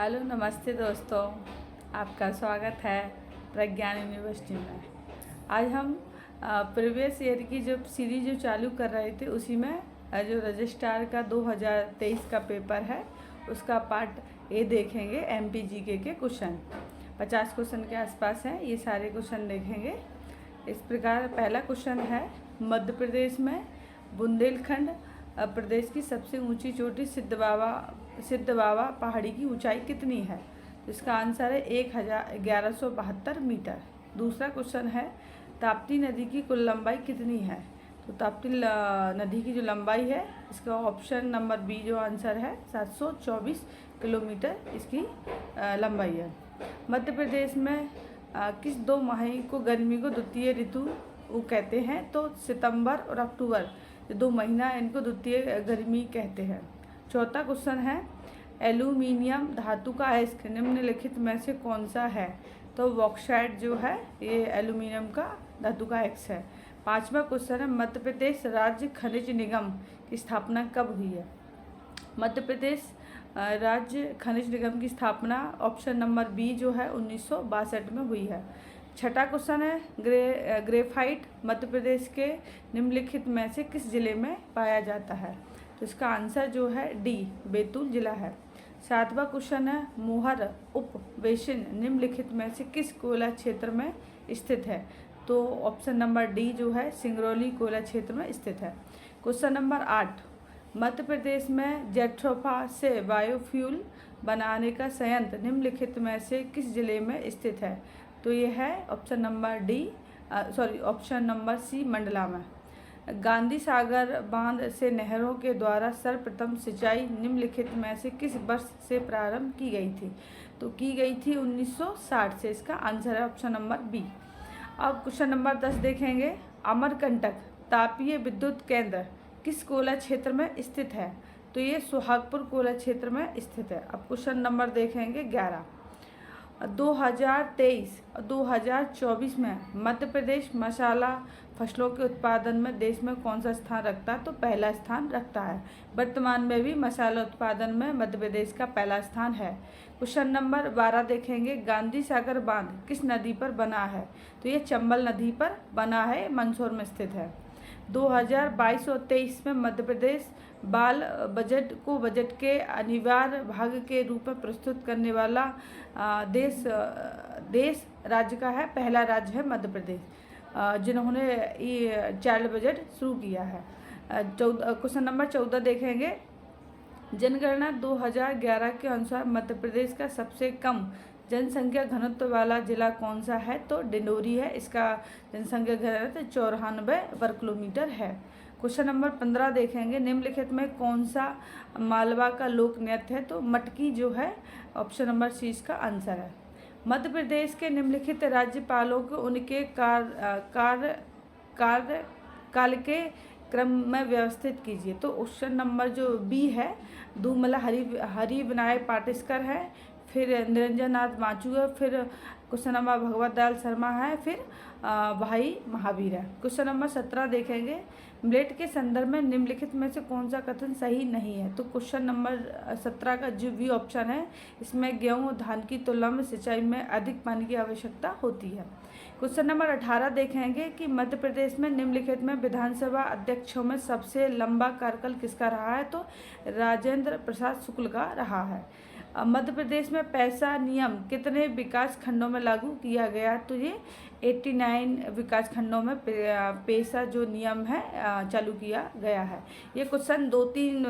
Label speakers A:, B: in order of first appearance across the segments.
A: Hello नमस्ते दोस्तों, आपका स्वागत है प्रज्ञान यूनिवर्सिटी में। आज हम प्रीवियस ईयर की जो सीरीज जो चालू कर रहे थे उसी में जो रजिस्ट्रार का 2023 का पेपर है उसका पार्ट ए देखेंगे। एमपीजीके के क्वेश्चन 50 क्वेश्चन के आसपास हैं, ये सारे क्वेश्चन देखेंगे। इस प्रकार पहला क्वेश्चन है, मध्य प्रदेश में बुंदेलखंड प्रदेश की सबसे ऊंची चोटी सिद्ध बाबा पहाड़ी की ऊंचाई कितनी है? तो इसका आंसर है 1172 मीटर। दूसरा क्वेश्चन है, ताप्ती नदी की कुल लंबाई कितनी है? तो ताप्ती नदी की जो लंबाई है इसका ऑप्शन नंबर बी जो आंसर है 724 किलोमीटर इसकी लंबाई है। मध्य प्रदेश में किस दो माह को गर्मी को द्वितीय ऋतु कहते हैं? तो सितंबर और अक्टूबर, ये 2 महीना इनको द्वितीय गर्मी कहते हैं। चौथा क्वेश्चन है, एल्यूमिनियम धातु का अयस्क निम्नलिखित में से कौन सा है? तो बॉक्साइट जो है ये एल्यूमिनियम का धातु का अयस्क है। पांचवा क्वेश्चन है, मध्य प्रदेश राज्य खनिज निगम की स्थापना कब हुई है? मध्य प्रदेश राज्य खनिज निगम की स्थापना ऑप्शन नंबर बी जो है 1962 में हुई है। छठा क्वेश्चन है, ग्रेफाइट मध्य प्रदेश के निम्नलिखित में से किस जिले में पाया जाता है? तो इसका आंसर जो है डी बैतूल जिला है। सातवां क्वेश्चन है, मोहर उप बेसिन निम्नलिखित में से किस कोयला क्षेत्र में स्थित है? तो ऑप्शन नंबर डी जो है सिंगरौली कोयला क्षेत्र में स्थित है। क्वेश्चन नंबर 8, मध्य प्रदेश में जेट्रोफा से बायोफ्यूल बनाने का संयंत्र निम्नलिखित में से किस जिले में स्थित है? तो ये है ऑप्शन नंबर सी मंडला में। गांधी सागर बांध से नहरों के द्वारा सर्वप्रथम सिंचाई निम्नलिखित में से किस वर्ष से प्रारंभ की गई थी? तो की गई थी 1960 से। इसका आंसर है ऑप्शन नंबर बी। अब क्वेश्चन नंबर 10 देखेंगे, अमरकंटक तापीय विद्युत केंद्र किस कोयला क्षेत्र में स्थित है? तो ये सुहागपुर कोयला क्षेत्र में स्थित है। अब क्वेश्चन नंबर देखेंगे 11, 2023 और 2024 में मध्य प्रदेश मसाला फसलों के उत्पादन में देश में कौन सा स्थान रखता है? तो पहला स्थान रखता है। वर्तमान में भी मसाला उत्पादन में मध्य प्रदेश का पहला स्थान है। क्वेश्चन नंबर 12 देखेंगे, गांधी सागर बांध किस नदी पर बना है? तो ये चंबल नदी पर बना है, मंदसौर में स्थित है। 2022 और 23 में मध्य प्रदेश बाल बजट को बजट के अनिवार्य भाग के रूप में प्रस्तुत करने वाला देश राज्य का है, पहला राज्य है मध्य प्रदेश जिन्होंने ये चाइल्ड बजट शुरू किया है। क्वेश्चन नंबर 14 देखेंगे, जनगणना 2011 के अनुसार मध्य प्रदेश का सबसे कम जनसंख्या घनत्व वाला जिला कौन सा है? तो डिंडोरी है। इसका जनसंख्या घनत्व 94 वर्ग किलोमीटर है। क्वेश्चन नंबर 15 देखेंगे, निम्नलिखित में कौन सा मालवा का लोक नृत्य है? तो मटकी जो है ऑप्शन नंबर सी इसका आंसर है। मध्य प्रदेश के निम्नलिखित राज्यपालों को उनके काल के क्रम में व्यवस्थित कीजिए। तो ऑप्शन नंबर जो बी है धूमला हरि विनायक पाटिस्कर है, फिर निरंजन नाथ माचू है, फिर क्वेश्चन नंबर भगवत दयाल शर्मा है, फिर भाई महावीर है। क्वेश्चन नंबर 17 देखेंगे, मिलेट के संदर्भ में निम्नलिखित में से कौन सा कथन सही नहीं है? तो क्वेश्चन नंबर 17 का जो बी ऑप्शन है इसमें गेहूं और धान की तुलना में सिंचाई में अधिक पानी की आवश्यकता होती है। क्वेश्चन नंबर 18 देखेंगे कि मध्य प्रदेश में निम्नलिखित में विधानसभा अध्यक्षों में सबसे लंबा कार्यकाल किसका रहा है? तो राजेंद्र प्रसाद शुक्ल का रहा है। मध्य प्रदेश में पैसा नियम कितने विकास खंडों में लागू किया गया? तो ये 89 विकास खंडों में पैसा जो नियम है चालू किया गया है। ये क्वेश्चन 2-3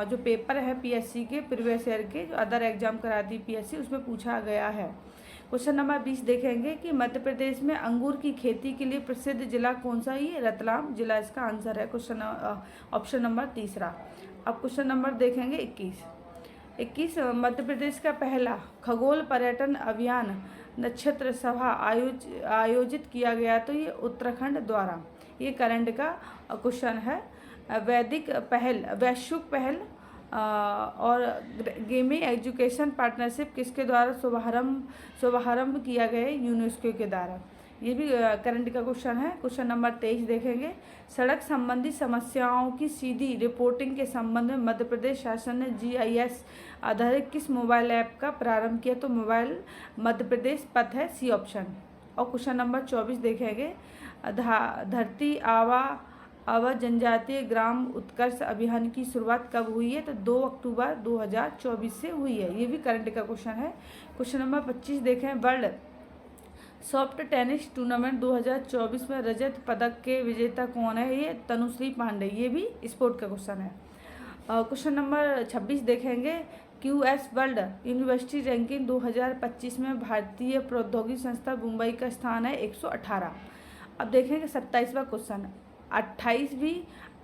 A: जो पेपर है पीएससी के प्रीवियस ईयर के जो अदर एग्जाम कराती पीएससी उसमें पूछा गया है। क्वेश्चन नंबर 20 देखेंगे कि मध्य प्रदेश में अंगूर की खेती के लिए प्रसिद्ध जिला कौन सा? ये रतलाम जिला इसका आंसर है। क्वेश्चन ऑप्शन नंबर तीसरा। अब क्वेश्चन नंबर देखेंगे 21 मध्य प्रदेश का पहला खगोल पर्यटन अभियान नक्षत्र सभा आयोजित किया गया? तो ये उत्तराखंड द्वारा। ये करंट का क्वेश्चन है। वैश्विक पहल और गेमिंग एजुकेशन पार्टनरशिप किसके द्वारा शुभारंभ किया गया है? यूनेस्को के द्वारा। ये भी करंट का क्वेश्चन है। क्वेश्चन नंबर 23 देखेंगे, सड़क संबंधी समस्याओं की सीधी रिपोर्टिंग के संबंध में मध्य प्रदेश शासन ने GIS आधारित किस मोबाइल ऐप का प्रारंभ किया? तो मोबाइल मध्य प्रदेश पथ है, सी ऑप्शन। और क्वेश्चन नंबर 24 देखेंगे, धरती आवा जनजातीय ग्राम उत्कर्ष अभियान की शुरुआत कब हुई है? तो 2 अक्टूबर 2024 से हुई है। ये भी करंट का क्वेश्चन है। क्वेश्चन नंबर 25 देखें, वर्ल्ड सॉफ्ट टेनिस टूर्नामेंट 2024 में रजत पदक के विजेता कौन है? ये तनुश्री पांडे। ये भी स्पोर्ट का क्वेश्चन है। क्वेश्चन नंबर 26 देखेंगे, QS वर्ल्ड यूनिवर्सिटी रैंकिंग 2025 में भारतीय प्रौद्योगिकी संस्था मुंबई का स्थान है 118। अब देखेंगे 27वां क्वेश्चन, 28वीं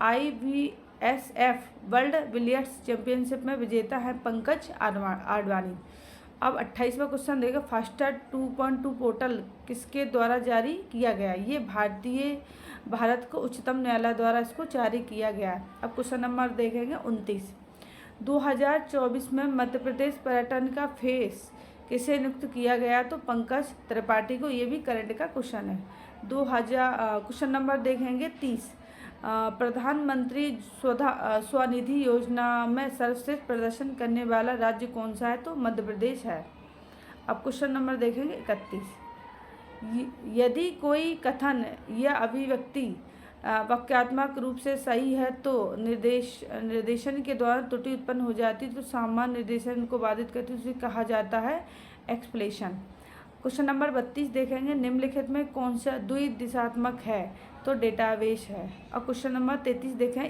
A: IBSF वर्ल्ड बिलियर्ड्स चैंपियनशिप में विजेता है पंकज आडवाणी। अब 28वां क्वेश्चन देगा, फास्टर 2.2 पोर्टल किसके द्वारा जारी किया गया? ये भारत को उच्चतम न्यायालय द्वारा इसको जारी किया गया है। अब क्वेश्चन नंबर देखेंगे 29, 2024 में मध्य प्रदेश पर्यटन का फेस किसे नियुक्त किया गया? तो पंकज त्रिपाठी को। ये भी करंट का क्वेश्चन है। क्वेश्चन नंबर देखेंगे 30, प्रधानमंत्री स्वनिधि योजना में सर्वश्रेष्ठ प्रदर्शन करने वाला राज्य कौन सा है? तो मध्य प्रदेश है। अब क्वेश्चन नंबर देखेंगे 31, यदि कोई कथन या अभिव्यक्ति वाक्यात्मक रूप से सही है तो निर्देशन के दौरान त्रुटि उत्पन्न हो जाती तो सामान्य निर्देशन को बाधित करती उसे कहा जाता है एक्सप्लेशन। क्वेश्चन नंबर 32 देखेंगे, निम्नलिखित में कौन सा द्विदिशात्मक है? तो डेटाबेस है। और क्वेश्चन नंबर 33 देखें,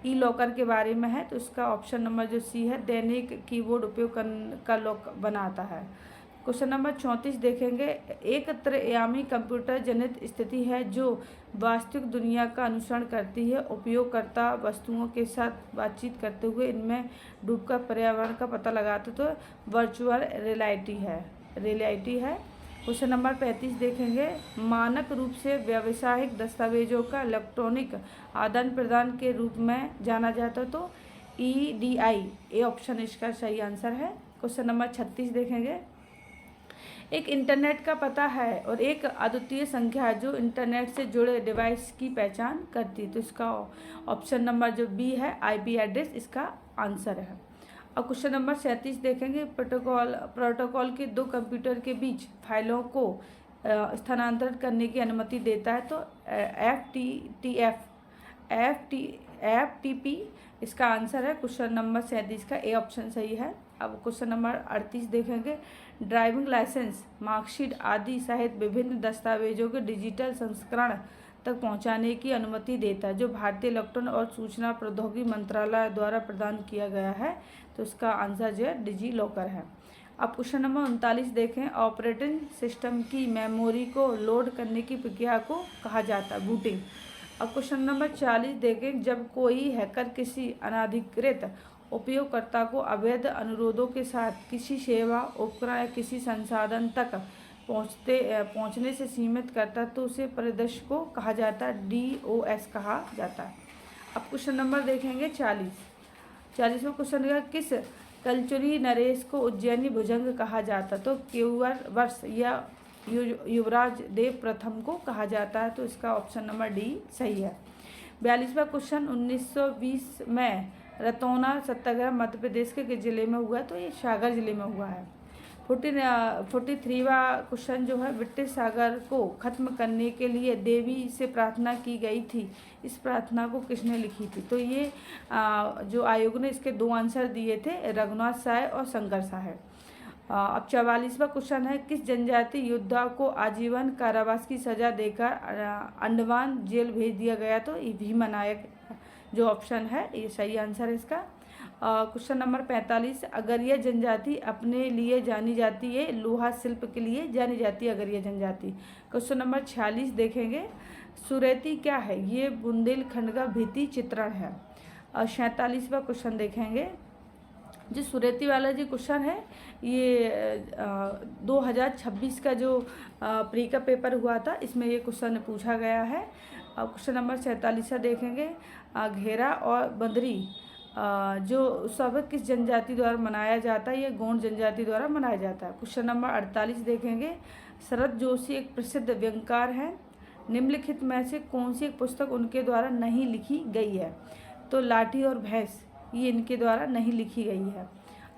A: ई लॉकर के बारे में है, तो इसका ऑप्शन नंबर जो सी है, दैनिक कीबोर्ड उपयोग का लॉक बनाता है। क्वेश्चन नंबर 34 देखेंगे, एक त्रयामी कंप्यूटर जनित स्थिति है जो वास्तविक दुनिया का अनुसरण करती है, उपयोगकर्ता वस्तुओं के साथ बातचीत करते हुए इनमें डूबकर पर्यावरण का पता लगाते तो वर्चुअल रियलिटी है। क्वेश्चन नंबर 35 देखेंगे, मानक रूप से व्यावसायिक दस्तावेजों का इलेक्ट्रॉनिक आदान प्रदान के रूप में जाना जाता तो EDI, ए ऑप्शन इसका सही आंसर है। क्वेश्चन नंबर 36 देखेंगे, एक इंटरनेट का पता है और एक अद्वितीय संख्या है जो इंटरनेट से जुड़े डिवाइस की पहचान करती है, तो इसका ऑप्शन नंबर जो बी है, IP एड्रेस इसका आंसर है। और क्वेश्चन नंबर 37 देखेंगे, प्रोटोकॉल के दो कंप्यूटर के बीच फाइलों को स्थानांतरित करने की अनुमति देता है, तो FTP इसका आंसर है। क्वेश्चन नंबर 37 का ए ऑप्शन सही है। अब क्वेश्चन नंबर 38 देखेंगे, ड्राइविंग लाइसेंस, मार्कशीट आदि सहित विभिन्न दस्तावेजों के डिजिटल संस्करण तक पहुंचाने की अनुमति देता है, जो भारतीय इलेक्ट्रॉनिक और सूचना प्रौद्योगिकी मंत्रालय द्वारा प्रदान किया गया है, तो इसका आंसर जो है डिजी लॉकर है। अब क्वेश्चन नंबर 39 देखें, ऑपरेटिंग सिस्टम की मेमोरी को लोड करने की प्रक्रिया को कहा जाता है बूटिंग। अब क्वेश्चन नंबर 40 देखें, जब कोई हैकर किसी अनधिकृत उपयोगकर्ता को अवैध अनुरोधों के साथ किसी सेवा, उपकरण या किसी संसाधन तक पहुंचने से सीमित करता तो उसे परिदृश्य को कहा जाता है, DOS कहा जाता है। अब क्वेश्चन नंबर देखेंगे 40वां क्वेश्चन का, किस कलचुरी नरेश को उज्जैनी भुजंग कहा जाता? तो क्यूवर वर्ष या युवराज देव प्रथम को कहा जाता है, तो इसका ऑप्शन नंबर डी सही है। 42वां क्वेश्चन, 1920 में रतौना सत्याग्रह मध्य प्रदेश के किस जिले में हुआ? तो ये सागर जिले में हुआ है। 43वां क्वेश्चन जो है, ब्रिटिश सागर को खत्म करने के लिए देवी से प्रार्थना की गई थी, इस प्रार्थना को किसने लिखी थी? तो ये जो आयोग ने इसके दो आंसर दिए थे, रघुनाथ साय और शंकर साय। अब 44वां क्वेश्चन है, किस जनजाति योद्धा को आजीवन कारावास की सजा देकर अंडमान जेल भेज दिया गया? तो ये भीमा नायक जो ऑप्शन है ये सही आंसर है इसका। क्वेश्चन नंबर 45, अगरिया जनजाति अपने लिए जानी जाती है, लोहा शिल्प के लिए जानी जाती है अगरिया जनजाति। क्वेश्चन नंबर 46 देखेंगे, सुरेती क्या है? ये बुंदेलखंड का भित्ति चित्रण है। 47वां क्वेश्चन देखेंगे, जो सुरेती वाला जो क्वेश्चन है ये 2026 का जो प्री का पेपर हुआ था, इसमें ये क्वेश्चन पूछा गया है। क्वेश्चन नंबर 47 देखेंगे, घेरा और बंदरी जो सबक किस जनजाति द्वारा मनाया जाता है? ये गोंड जनजाति द्वारा मनाया जाता है। क्वेश्चन नंबर 48 देखेंगे। शरद जोशी एक प्रसिद्ध व्यंगकार हैं। निम्नलिखित में से कौन सी एक पुस्तक उनके द्वारा नहीं लिखी गई है? तो लाठी और भैंस ये इनके द्वारा नहीं लिखी गई है।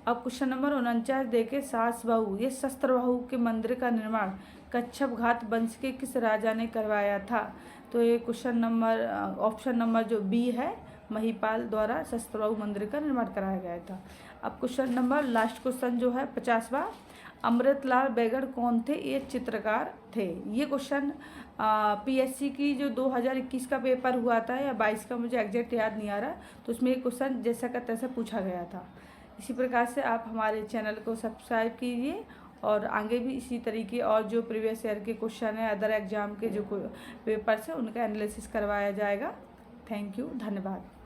A: अब क्वेश्चन नंबर 49 देखें। सास बहू ये शस्त्र बहू के मंदिर का निर्माण कच्छप घात वंश के किस राजा ने करवाया था? तो ये क्वेश्चन नंबर ऑप्शन नंबर जो बी है, महिपाल द्वारा शस्त्रबाहु मंदिर का निर्माण कराया गया था। अब क्वेश्चन नंबर लास्ट क्वेश्चन जो है 50वां। अमृतलाल बैगड़ कौन थे? ये चित्रकार थे। ये क्वेश्चन पीएससी की जो 2021 का पेपर हुआ था या 22 का, मुझे एग्जैक्ट याद नहीं आ रहा, तो उसमें ये क्वेश्चन जैसा का तैसा पूछा गया था। इसी प्रकार से आप हमारे चैनल को सब्सक्राइब कीजिए और आगे भी इसी तरीके और जो प्रीवियस ईयर के क्वेश्चन है, अदर एग्जाम के जो पेपर्स हैं, उनका एनालिसिस करवाया जाएगा। थैंक यू, धन्यवाद।